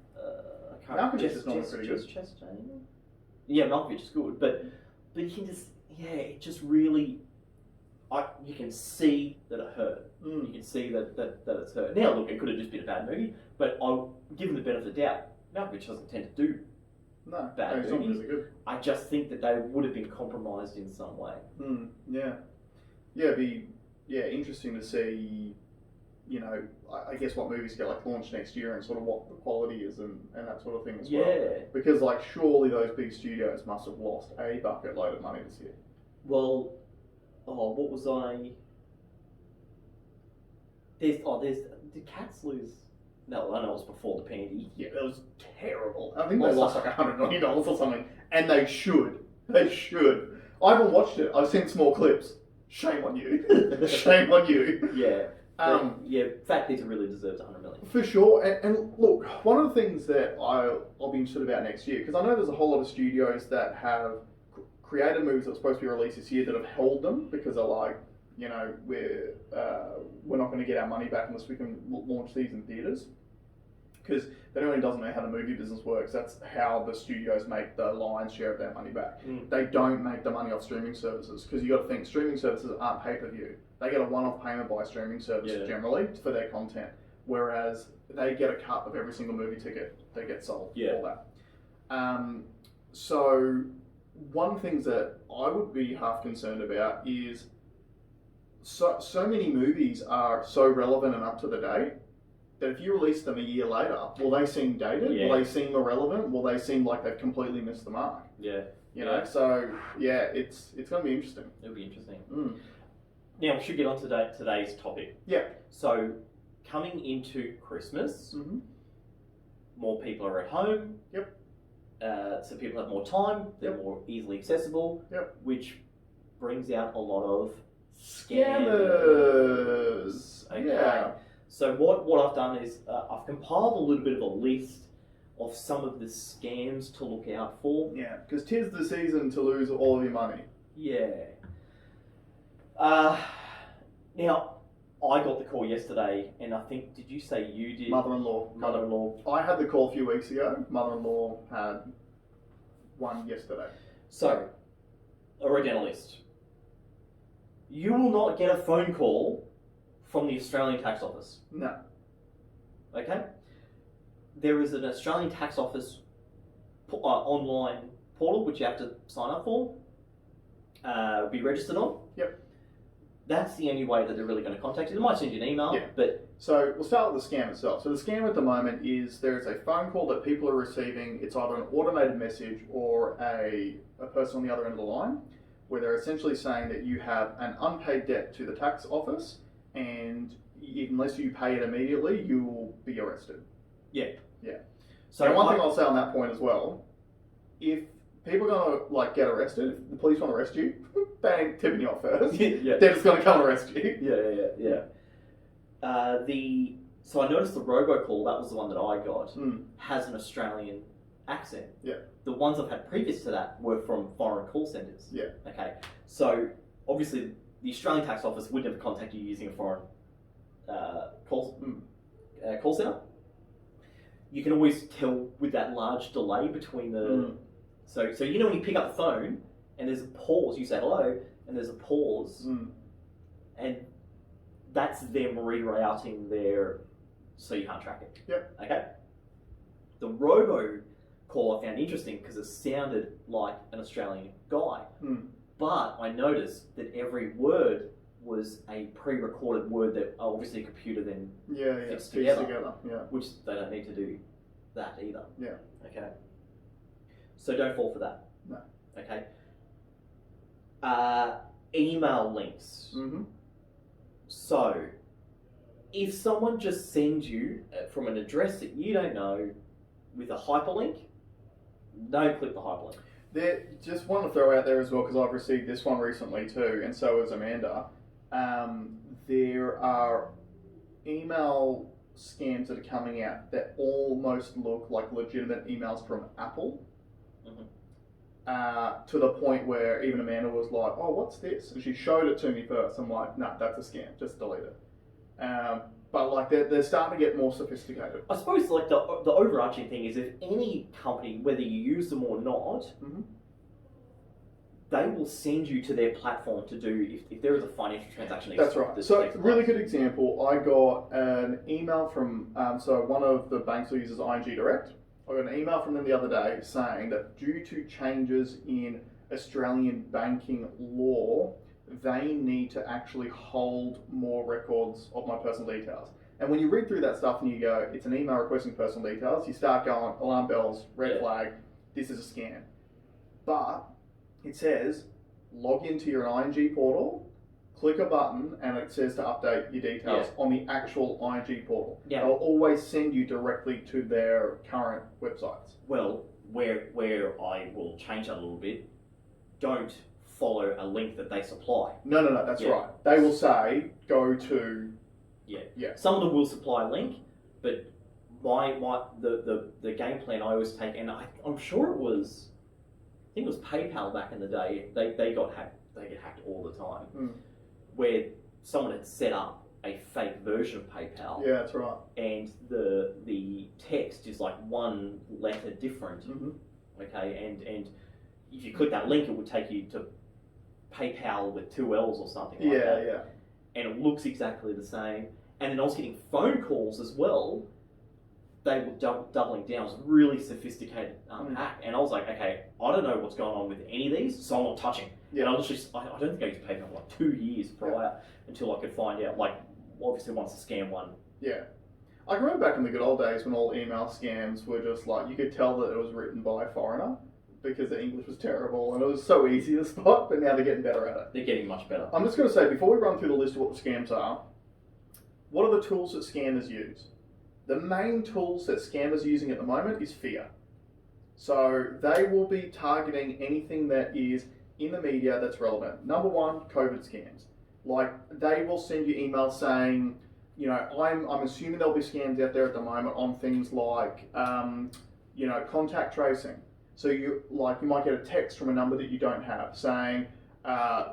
I can't. Malkovich is not pretty good. Chastain. Yeah, Malkovich is good, but you can just it just really. You can see that it hurt. You can see that it's hurt. Now, look, it could have just been a bad movie, but I'll give him the benefit of the doubt. Malkovich doesn't tend to do bad movies. Not really good. I just think that they would have been compromised in some way. Yeah. Yeah, it'd be interesting to see, you know, I guess what movies get like launched next year and sort of what the quality is and that sort of thing as well. Yeah. Because like surely those big studios must have lost a bucket load of money this year. Well, what was I? Did Cats lose? No, I know it was before the pandy. Yeah, it was terrible. I think they lost like $100 million or something, and they should. They should. I haven't watched it. I've seen small clips. Shame on you. Shame on you. Yeah. Fat Peter really deserves $100 million. For sure. And look, one of the things that I'll be interested about next year, because I know there's a whole lot of studios that have created movies that were supposed to be released this year that have held them because they're like, you know, we're not going to get our money back unless we can launch these in theaters. Because that only doesn't know how the movie business works. That's how the studios make the lion's share of their money back. They don't make the money off streaming services because you got to think streaming services aren't pay-per-view. They get a one-off payment by streaming services generally for their content, whereas they get a cut of every single movie ticket they get sold. All that. So one thing that I would be half concerned about is so many movies are so relevant and up to the date that if you release them a year later, will they seem dated? Will they seem irrelevant? Will they seem like they've completely missed the mark? Yeah. You know, so it's going to be interesting. It'll be interesting. Now, we should get on to today's topic. Yeah. So, coming into Christmas, more people are at home. Yep. So people have more time. They're more easily accessible. Yep. Which brings out a lot of scammers. Okay. Yeah. So what I've done is I've compiled a little bit of a list of some of the scams to look out for. Yeah, because 'tis the season to lose all of your money. Yeah. Now, I got the call yesterday, and I think, did you say you did? Mother-in-law. I had the call a few weeks ago. Mother-in-law had one yesterday. So, I wrote down a list. You will not get a phone call from the Australian Tax Office. No. Okay? There is an Australian Tax Office online portal which you have to sign up for, be registered on. Yep. That's the only way that they're really going to contact you. They might send you an email, but... So we'll start with the scam itself. So the scam at the moment is there is a phone call that people are receiving. It's either an automated message or a person on the other end of the line where they're essentially saying that you have an unpaid debt to the tax office and unless you pay it immediately, you will be arrested. Yeah. Yeah. So and one thing I'll say on that point as well, if people are going to get arrested, if the police want to arrest you, they ain't tipping you off first. Yeah. They're just going to come arrest you. Yeah. So I noticed the robocall, that was the one that I got, has an Australian accent. Yeah. The ones I've had previous to that were from foreign call centres. Yeah. Okay. So obviously the Australian Tax Office would never contact you using a foreign call centre. You can always tell with that large delay between the... So you know when you pick up the phone and there's a pause, you say hello, and there's a pause, and that's them rerouting their... So you can't track it. Yep. Okay? The robo call I found interesting because it sounded like an Australian guy. But I noticed that every word was a pre-recorded word that obviously a computer then fits together. Yeah. Which they don't need to do that either. Yeah. Okay. So don't fall for that. No. Okay. Email links. So, if someone just sends you from an address that you don't know with a hyperlink, Don't click the hyperlink. There, just want to throw out there as well, because I've received this one recently too, and so has Amanda. There are email scams that are coming out that almost look like legitimate emails from Apple. To the point where even Amanda was like, "Oh, what's this?" And she showed it to me first. I'm like, "No, that's a scam. Just delete it." But like they're starting to get more sophisticated. I suppose like the overarching thing is if any company, whether you use them or not, they will send you to their platform to do if there is a financial transaction. That's right. So really good example. I got an email from so one of the banks who uses ING Direct. I got an email from them the other day saying that due to changes in Australian banking law, they need to actually hold more records of my personal details. And when you read through that stuff and you go, it's an email requesting personal details, you start going, alarm bells, red flag, this is a scam. But it says, log into your ING portal, click a button, and it says to update your details on the actual ING portal. Yeah. They'll always send you directly to their current websites. Well, where I will change that a little bit, don't follow a link that they supply. No, that's right. They will say, go to... Yeah. Some of them will supply a link, but the game plan I always take, and I'm sure it was, I think it was PayPal back in the day, they got hacked, they get hacked all the time, where someone had set up a fake version of PayPal. Yeah, that's right. And the text is like one letter different. Okay, and if you click that link, it would take you to PayPal with 2 L's or something like that. Yeah. And it looks exactly the same. And then I was getting phone calls as well. They were doubling down. It was a really sophisticated hack. And I was like, okay, I don't know what's going on with any of these, so I'm not touching. Yeah. And I don't think I used PayPal for like 2 years prior until I could find out, like, obviously once the scam one. Yeah. I can remember back in the good old days when all email scams were just like, you could tell that it was written by a foreigner because the English was terrible and it was so easy to spot, but now they're getting better at it. They're getting much better. I'm just going to say, before we run through the list of what the scams are, what are the tools that scammers use? The main tools that scammers are using at the moment is fear. So they will be targeting anything that is in the media that's relevant. Number one, COVID scams. Like, they will send you emails saying, you know, I'm assuming there'll be scams out there at the moment on things like, you know, contact tracing. So you might get a text from a number that you don't have saying,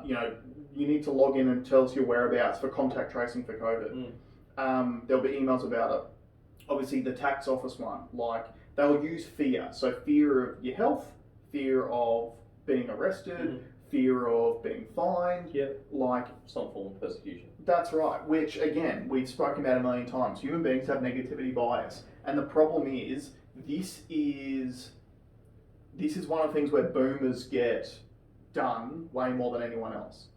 you know, you need to log in and tell us your whereabouts for contact tracing for COVID. There'll be emails about it. Obviously, the tax office one, like, they'll use fear. So fear of your health, fear of being arrested, fear of being fined. Like, some form of persecution. That's right, which, again, we've spoken about a million times. Human beings have negativity bias. And the problem is, this is one of the things where boomers get done way more than anyone else.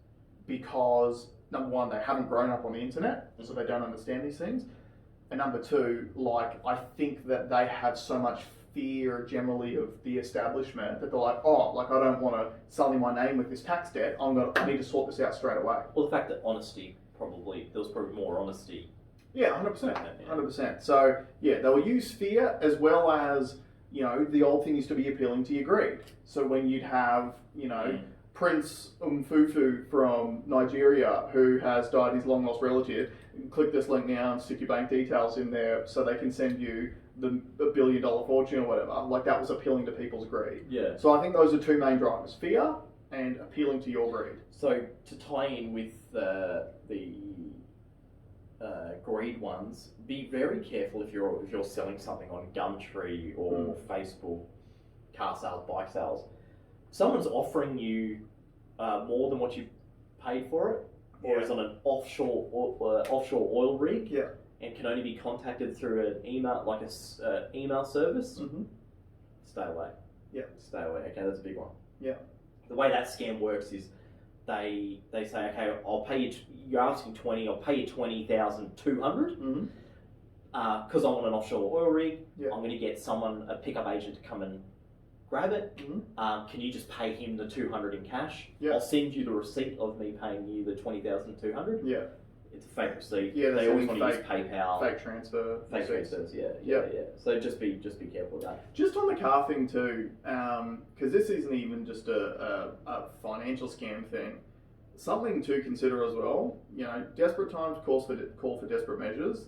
Because, number one, they haven't grown up on the internet, so they don't understand these things. And number two, like, I think that they have so much fear generally of the establishment that they're like, oh, like, I don't want to sully my name with this tax debt. I need to sort this out straight away. Well, the fact that there was probably more honesty. Yeah, 100%. 100%. So, yeah, they will use fear as well as, you know, the old thing used to be appealing to your greed. So when you'd have, you know, Prince Umfufu from Nigeria who has died, his long lost relative, click this link now and stick your bank details in there so they can send you the $1 billion fortune or whatever. Like, that was appealing to people's greed. Yeah. So I think those are two main drivers: fear and appealing to your greed. So to tie in with the greed ones, be very careful if you're selling something on Gumtree or Facebook, car sales, bike sales. Someone's offering you more than what you paid for it, or is on an offshore oil rig, and can only be contacted through an email, like a email service. Stay away. Stay away. Okay, that's a big one. The way that scam works is they say, okay, I'll pay you. You're asking 20. I'll pay you 20,200 because I'm on an offshore oil rig. I'm going to get a pickup agent to come and grab it. Can you just pay him the 200 in cash? I'll send you the receipt of me paying you the 20,200. it's a fake receipt. Yeah, they always want to use PayPal. Fake transfer. Fake transfers, yeah. So just be careful with that. Just on the car thing too, because this isn't even just a financial scam thing. Something to consider as well. You know, desperate times call for desperate measures.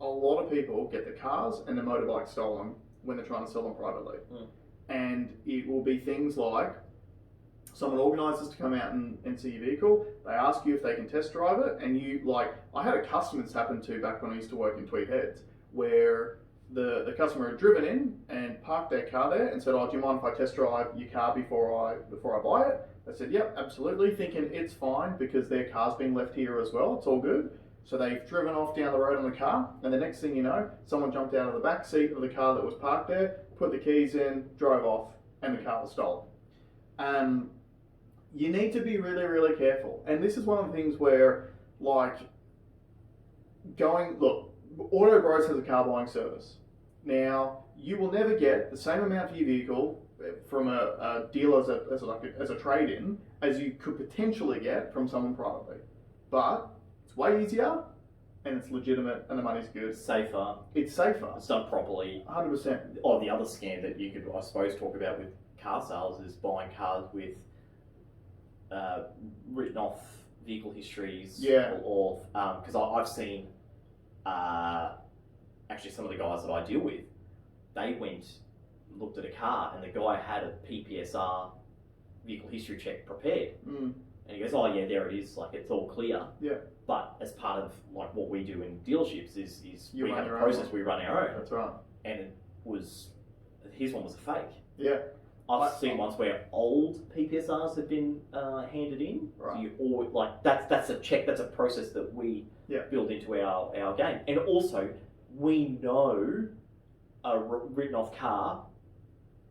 A lot of people get their cars and their motorbikes stolen when they're trying to sell them privately, and it will be things like someone organises to come out and see your vehicle. They ask you if they can test drive it, and you I had a customer this happened to back when I used to work in Tweed Heads, where the customer had driven in and parked their car there and said, "Oh, do you mind if I test drive your car before I buy it?" They said, "Yep, absolutely," thinking it's fine because their car's been left here as well. It's all good. So they've driven off down the road on the car, and the next thing you know, someone jumped out of the back seat of the car that was parked there, put the keys in, drove off, and the car was stolen. You need to be really, really careful. And this is one of the things where, Auto Bros has a car buying service. Now, you will never get the same amount for your vehicle from a dealer as a trade-in as you could potentially get from someone privately. But it's way easier, and it's legitimate, and the money's good. Safer. It's safer. It's done properly. 100%. Or the other scam that you could, I suppose, talk about with car sales is buying cars with written off vehicle histories. Yeah. Or because I've seen actually some of the guys that I deal with, they looked at a car and the guy had a PPSR vehicle history check prepared. And he goes, "Oh yeah, there it is. Like it's all clear." Yeah. But as part of like what we do in dealerships is You we run have a your process. own. We run our own. That's right. And his one was a fake. Yeah. I've seen ones where old PPSRs have been handed in. Right. So you always, that's a check. That's a process that we build into our game. And also, we know a written off car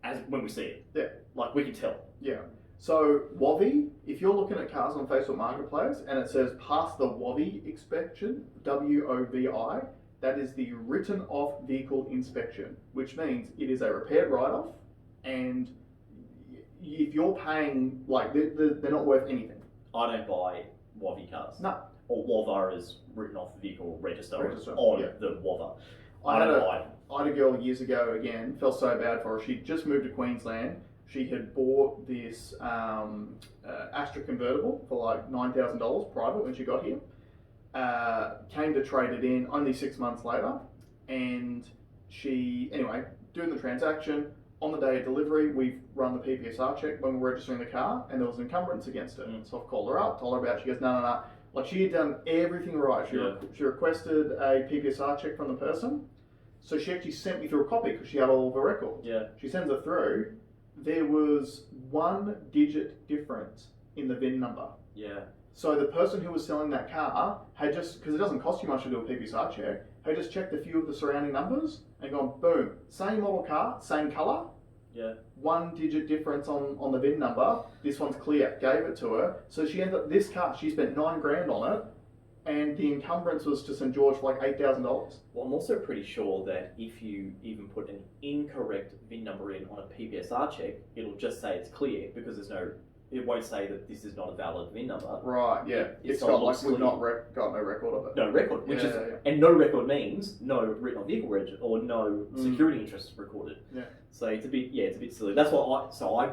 as when we see it. Yeah. Like we can tell. Yeah. So WOVI, if you're looking at cars on Facebook Marketplace and it says pass the WOVI inspection, WOVI, that is the written off vehicle inspection, which means it is a repaired write-off, and if you're paying, they're not worth anything. I don't buy WOVI cars. No. Or WOVA is written off the vehicle register on the WOVA. I had a girl years ago, again, felt so bad for her. She just moved to Queensland. She had bought this Astra convertible for like $9,000 private when she got here. Came to trade it in only 6 months later. And doing the transaction, on the day of delivery, we've run the PPSR check when we're registering the car, and there was an encumbrance against it. So I've called her up, told her about it. She goes, no. Like she had done everything right. She requested a PPSR check from the person. So she actually sent me through a copy because she had all of her records. Yeah. She sends it through. There was 1 digit difference in the VIN number. Yeah. So the person who was selling that car had just, because it doesn't cost you much to do a PPSR check, had just checked a few of the surrounding numbers and gone, boom, same model car, same colour. Yeah. 1 digit difference on the VIN number. This one's clear. Gave it to her. So she ended up, this car, she spent $9,000 on it, and the encumbrance was to St. George for like $8,000. Well, I'm also pretty sure that if you even put an incorrect VIN number in on a PPSR check, it'll just say it's clear because it won't say that this is not a valid VIN number. Right, yeah. It's got like we've not got no record of it. No record, and no record means no written on vehicle register or no security interest recorded. Yeah. So it's a bit silly. That's why I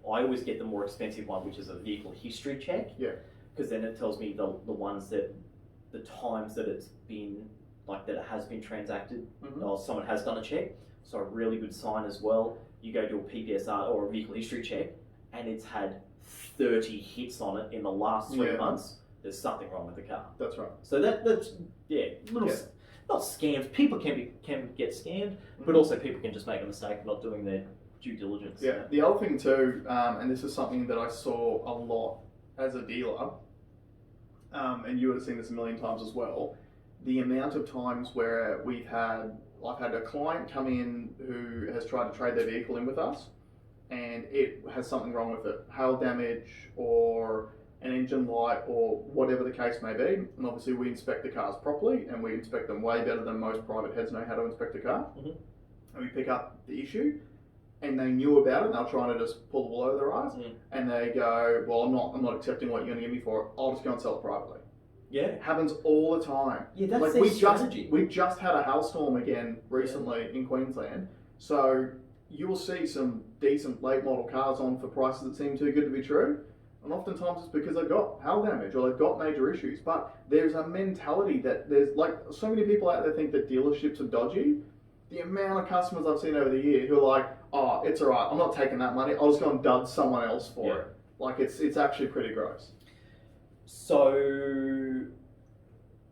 always get the more expensive one, which is a vehicle history check. Yeah. Because then it tells me the ones that the times that it's been that it has been transacted or someone has done a check. So a really good sign as well. You go do a PPSR or a vehicle history check, and it's had 30 hits on it in the last 3 months. There's something wrong with the car. That's right. So that's not scams. People can get scammed, but also people can just make a mistake of not doing their due diligence. Yeah. The other thing too, and this is something that I saw a lot as a dealer, and you would have seen this a million times as well, the amount of times where I've had a client come in who has tried to trade their vehicle in with us, and it has something wrong with it, hail damage or an engine light or whatever the case may be. And obviously we inspect the cars properly, and we inspect them way better than most private heads know how to inspect a car. And we pick up the issue, and they knew about it, and they're trying to just pull the wool over their eyes, and they go, well, I'm not accepting what you're going to give me for it. I'll just go and sell it privately. Yeah. It happens all the time. Yeah, that's like their we strategy. we just had a hailstorm again recently in Queensland, so you will see some decent late model cars on for prices that seem too good to be true. And oftentimes it's because they've got hail damage or they've got major issues. But there's a mentality that there's like so many people out there think that dealerships are dodgy. The amount of customers I've seen over the year who are like, oh, it's all right, I'm not taking that money, I'll just go and dud someone else for it. Like it's actually pretty gross. So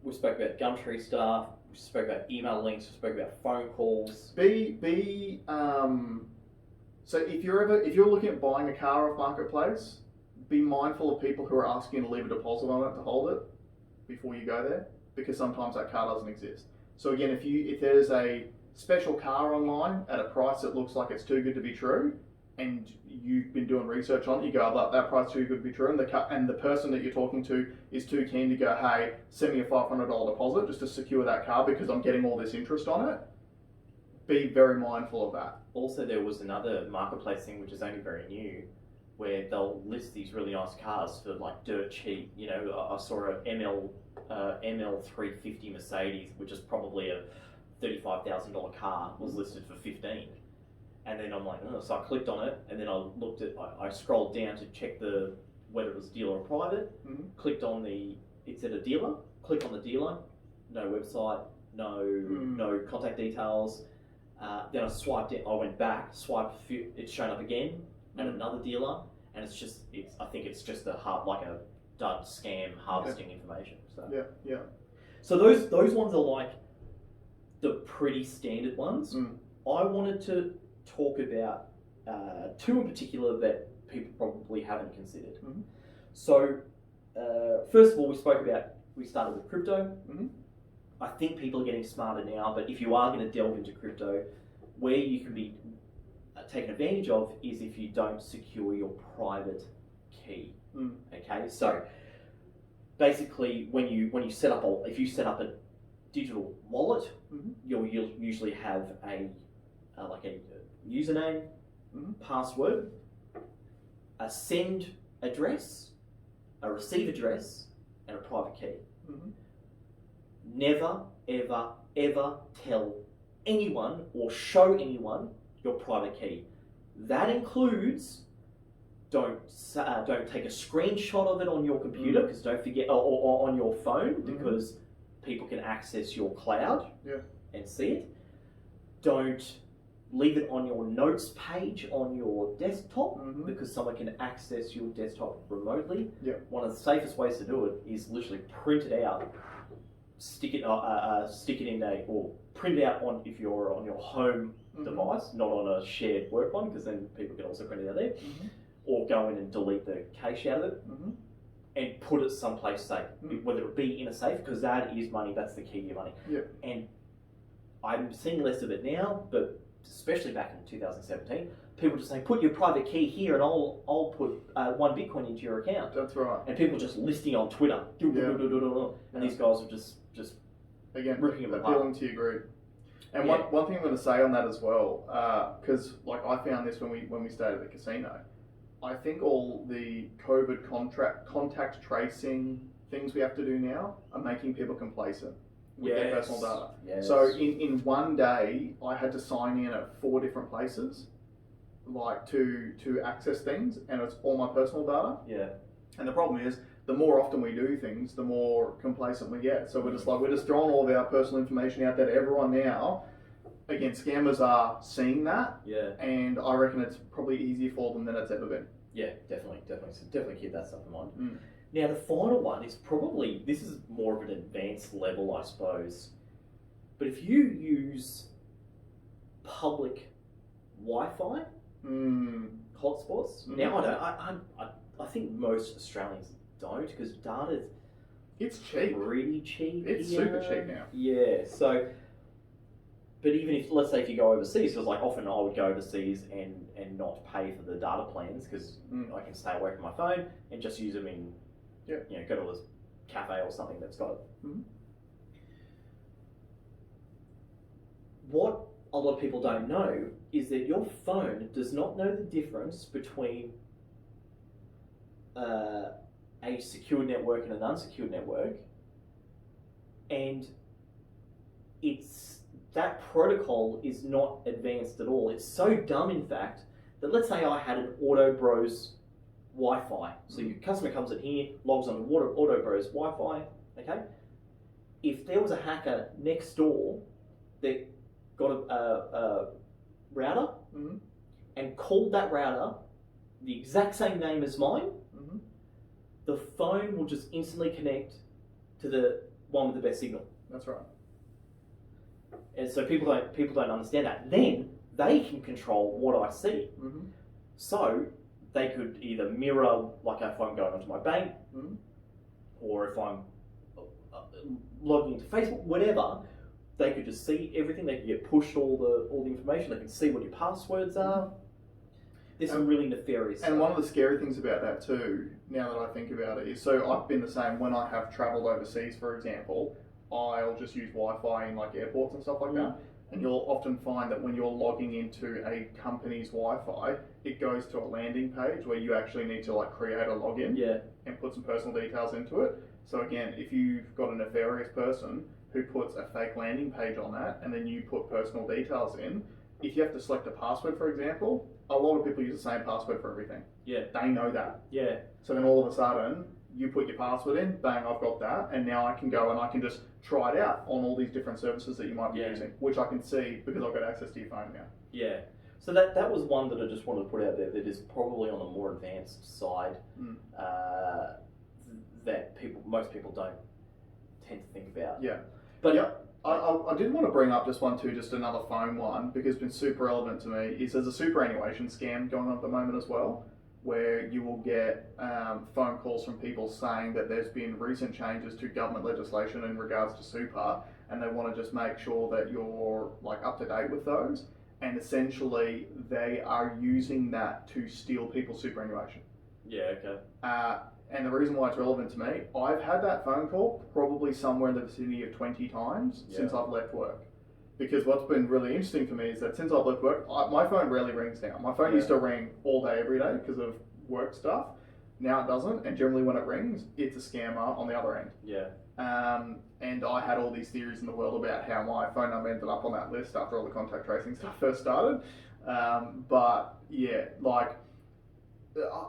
we spoke about Gumtree stuff, we spoke about email links, we spoke about phone calls. So if you're looking at buying a car off Marketplace, be mindful of people who are asking you to leave a deposit on it to hold it before you go there, because sometimes that car doesn't exist. So again, if there's a special car online at a price that looks like it's too good to be true, and you've been doing research on it, you go, that price is too good to be true, and the person that you're talking to is too keen to go, hey, send me a $500 deposit just to secure that car because I'm getting all this interest on it. Be very mindful of that. Also, there was another marketplace thing which is only very new, where they'll list these really nice cars for like dirt cheap. You know, I saw a ML 350 Mercedes, which is probably a $35,000 car, was listed for $15,000. And then I'm like, oh, so I clicked on it, and then I scrolled down to check whether it was dealer or private. Mm-hmm. Clicked on it said a dealer. Click on the dealer, no website, no contact details. Then I swiped it. I went back, swiped. It's shown up again, and another dealer, and I think it's just a dud scam harvesting information. So yeah. So those ones are like the pretty standard ones. I wanted to talk about two in particular that people probably haven't considered. Mm-hmm. So first of all, we started with crypto. Mm-hmm. I think people are getting smarter now, but if you are going to delve into crypto, where you can be taken advantage of is if you don't secure your private key. Okay, so basically, when you set up if you set up a digital wallet, you'll usually have a username, password, a send address, a receive address, and a private key. Never, ever, ever tell anyone or show anyone your private key. That includes don't take a screenshot of it on your computer, because don't forget, or on your phone, because people can access your cloud and see it. Don't leave it on your notes page on your desktop, because someone can access your desktop remotely. One of the safest ways to do it is literally print it out, stick it in or print it out if you're on your home device, not on a shared work one, because then people can also print it out there, or go in and delete the cache out of it and put it someplace safe, whether it be in a safe, because that is money. That's the key to your money. And I'm seeing less of it now, but especially back in 2017, people just saying, put your private key here and I'll put 1 Bitcoin into your account. That's right. And people just listing on Twitter. And these guys are just again ripping them apart. Appealing to your greed. And one thing I'm going to say on that as well, because like I found this when we stayed at the casino, I think all the COVID contact tracing things we have to do now are making people complacent with their personal data. So in one day, I had to sign in at 4 different places, like to access things, and it's all my personal data. And the problem is, the more often we do things, the more complacent we get. So we're just throwing all of our personal information out there to everyone now. Again, scammers are seeing that, and I reckon it's probably easier for them than it's ever been. Yeah, definitely. So definitely keep that stuff in mind. Now, the final one is probably, this is more of an advanced level, I suppose. But if you use public Wi-Fi hotspots, now I think most Australians don't, because data it's cheap. Pretty cheap. It's super cheap now. Yeah. So, but even if, let's say, if you go overseas, because like often I would go overseas and not pay for the data plans, because I can stay away from my phone and just use them in, go to a cafe or something that's got it. What a lot of people don't know is that your phone does not know the difference between a secure network and an unsecured network and that protocol is not advanced at all. It's so dumb, in fact, that let's say I had an Auto Bros Wi-Fi. So your customer comes in here, logs on to Auto Bros Wi-Fi, okay? If there was a hacker next door that got a router and called that router the exact same name as mine, the phone will just instantly connect to the one with the best signal. That's right. And so people don't understand that. Then they can control what I see. So they could either mirror, like if I'm going onto my bank, or if I'm logging into Facebook, whatever. They could just see everything. They could get pushed all the information. They can see what your passwords are. There's some really nefarious stuff. And one of the scary things about that too, now that I think about it, is so I've been the same when I have travelled overseas, for example. I'll just use Wi-Fi in like airports and stuff like that. And you'll often find that when you're logging into a company's Wi-Fi, it goes to a landing page where you actually need to like create a login and put some personal details into it. So again, if you've got a nefarious person who puts a fake landing page on that and then you put personal details in, if you have to select a password, for example, a lot of people use the same password for everything. Yeah. They know that. Yeah. So then all of a sudden, you put your password in, bang, I've got that, and now I can go and I can just try it out on all these different services that you might be using, which I can see because I've got access to your phone now. Yeah. So that was one that I just wanted to put out there that is probably on the more advanced side that most people don't tend to think about. Yeah. But yeah. I did want to bring up just one too, just another phone one, because it's been super relevant to me, is there's a superannuation scam going on at the moment as well, where you will get phone calls from people saying that there's been recent changes to government legislation in regards to super, and they want to just make sure that you're like up to date with those, and essentially they are using that to steal people's superannuation. Yeah, okay. And the reason why it's relevant to me, I've had that phone call probably somewhere in the vicinity of 20 times since I've left work. Because what's been really interesting for me is that since I've left work, my phone rarely rings now. My phone used to ring all day, every day because of work stuff. Now it doesn't, and generally when it rings, it's a scammer on the other end. Yeah. And I had all these theories in the world about how my phone number ended up on that list after all the contact tracing stuff first started. But yeah, like,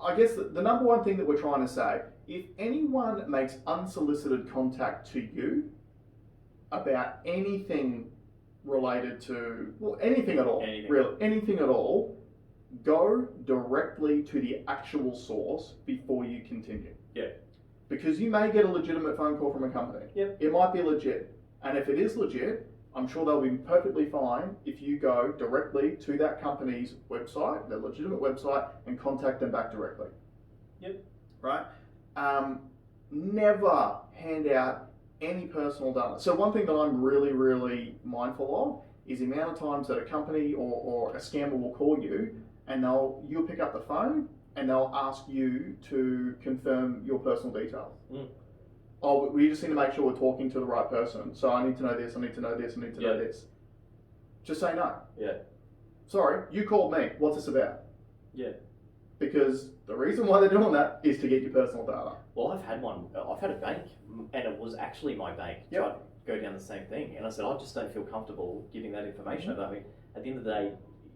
I guess the number one thing that we're trying to say, if anyone makes unsolicited contact to you about anything related to, well, anything at all, anything at all, go directly to the actual source before you continue. Yeah. Because you may get a legitimate phone call from a company. Yep. It might be legit. And if it is legit, I'm sure they'll be perfectly fine if you go directly to that company's website, their legitimate website, and contact them back directly. Yep. Right? Never hand out any personal data. So one thing that I'm really, really mindful of is the amount of times that a company or a scammer will call you and you'll pick up the phone and they'll ask you to confirm your personal details. Oh, we just need to make sure we're talking to the right person. So I need to know this, I need to know this, I need to know this. Just say no. Yeah. Sorry, you called me. What's this about? Yeah. Because the reason why they're doing that is to get your personal data. Well, I've had a bank, and it was actually my bank. Yep. Tried to go down the same thing. And I said, I just don't feel comfortable giving that information. I mean, at the end of the day,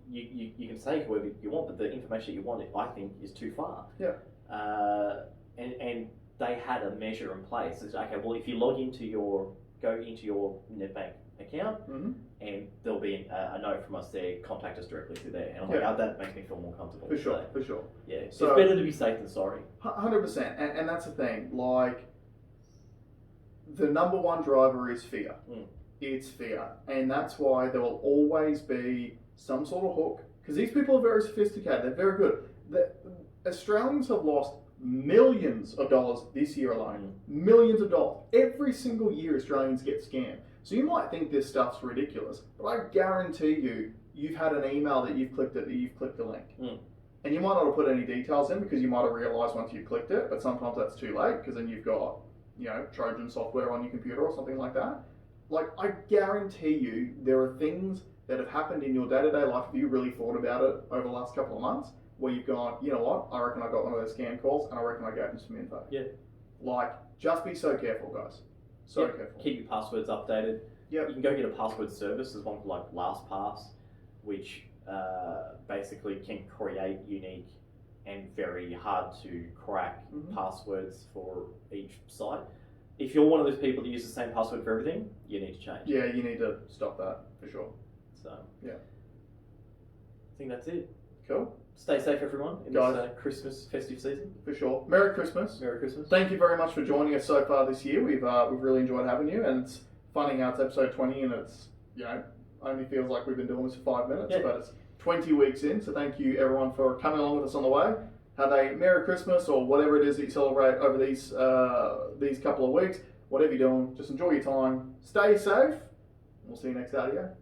you can say whoever you want, but the information that you want, I think, is too far. Yeah. And they had a measure in place. It's okay, well, if you go into your NetBank account, and there'll be a note from us there, contact us directly through there. And I'm like, that makes me feel more comfortable. For sure. Yeah, so, it's better to be safe than sorry. 100%. And that's the thing. Like, the number one driver is fear. It's fear. And that's why there will always be some sort of hook. Because these people are very sophisticated. They're very good. The Australians have lost millions of dollars this year alone. Millions of dollars. Every single year Australians get scammed. So you might think this stuff's ridiculous, but I guarantee you've had an email that you've clicked the link. And you might not have put any details in because you might have realised once you clicked it, but sometimes that's too late because then you've got, Trojan software on your computer or something like that. Like, I guarantee you there are things that have happened in your day-to-day life if you really thought about it over the last couple of months where you've gone, you know what, I reckon I got one of those scam calls and I reckon I gave them some info. Yeah. Like, just be so careful, guys. So careful. Keep your passwords updated. Yep. You can go get a password service. There's one called like LastPass, which basically can create unique and very hard to crack passwords for each site. If you're one of those people that use the same password for everything, you need to change. Yeah, you need to stop that for sure. So, yeah. I think that's it. Cool. Stay safe, everyone, in this Christmas festive season. For sure. Merry Christmas. Merry Christmas. Thank you very much for joining us so far this year. We've really enjoyed having you, and it's funny how it's episode 20 and it's, only feels like we've been doing this for 5 minutes, but it's 20 weeks in. So thank you everyone for coming along with us on the way. Have a Merry Christmas or whatever it is that you celebrate over these couple of weeks. Whatever you're doing, just enjoy your time. Stay safe. We'll see you next audio.